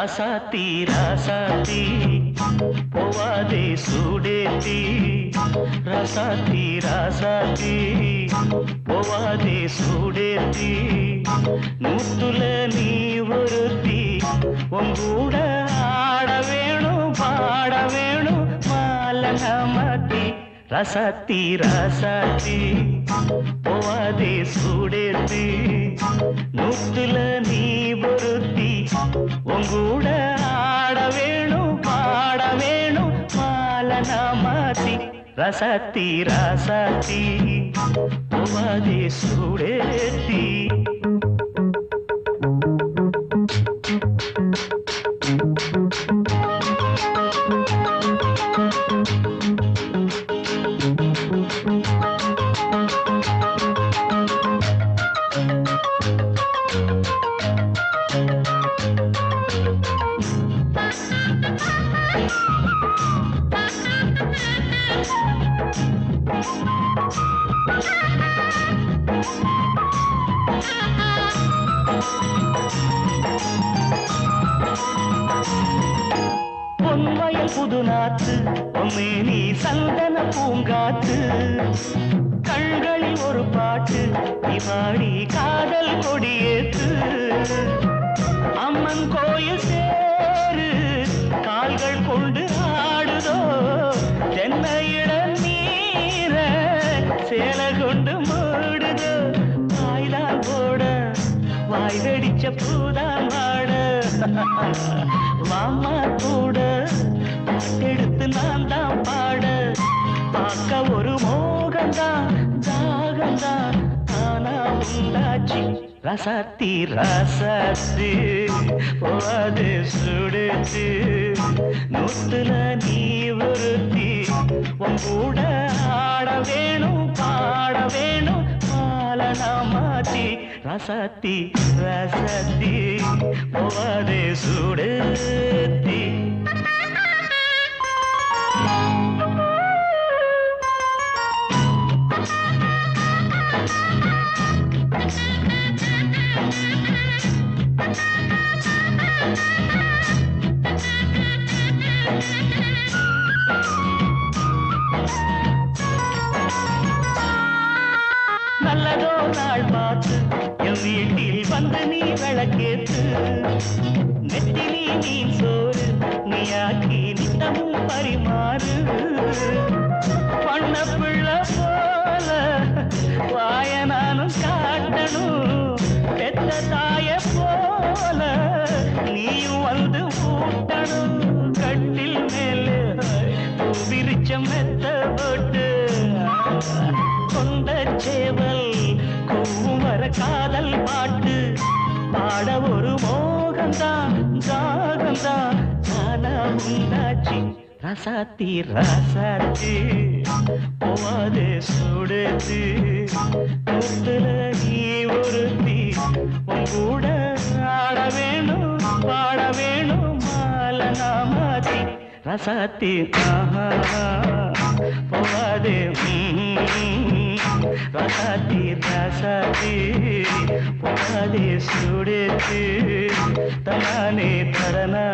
ராசாத்தி ராசாத்தி போவாதே சூடேத்தி ராசாத்தி ராசாத்தி போவாதே சூடேத்தி நூத்துல நீ ஒருத்தி உங்கூட ஆட வேணும் பாட வேணும் மாலன மாத்தி ராசாத்தி ராசாத்தி போவாதே சூடேத்தி நூத்துல நீ ஒருத்தி உங்கூட ஆட வேணும் பாட வேணும் மாலன மாத்தி ராசாத்தி ராசாத்தி போவாதே சூடேத்தி பொன்வயல் புதுநாத்து ஒன்னே நீ சந்தன பூங்காத்து கண்களில் ஒரு பாட்டு இவாடி காதல் கொடியேத்து அம்மன் கோயில் சேரு கால்கள் கொண்டு ஆடுதோ தென்னையிட நீர சேல கொண்டு மூடுதோ வாய்தான் போட வாய் வெடிச்ச பூதான் வாட மாமா கூட பாட்டெடுத்து நான் தான் பாட பார்க்க ஒரு மோகந்தான் தாகந்தான் ஆனா உண்டாச்சு ராசாத்தி ராசாத்தி போவாதே சுடுத்து நூத்துல நீ ஒருத்தி உங்கூட ஆட வேணும் பாட வேணும் மாலன மாத்தி ராசாத்தி ராசாத்தி போவாதே சுடுத்தி நல்லதோ நாள் பார்த்து என் வீட்டில் வந்து நீ விளக்கேத்து நெத்திலி மீன் சோறு நீயாக்கி நித்தமும் பரிமாறு பண்ண பிள்ளை போல வாய நானும் காட்டணும் பெத்த தாய போல நீயும் வந்து ஊட்டணும் கட்டில் மேலே விரிச்ச மெத்த போட்டு கொண்ட சேவல் கூவும் வர காதல் பாட்டு பாட ஒரு மோகந்தான் ஜாகந்தான் ஆனா உண்டாச்சு ராசாத்தி ராசாத்தி போவாதே சுடுத்து நூத்துல நீ ஒருத்தி உங்கூட ஆட வேணும் பாட வேணும் மாலன மாத்தி ராசாத்தி போவாதே ராசாத்தி ராசாத்தி போவாதே சுடுத்து தனானே தரனா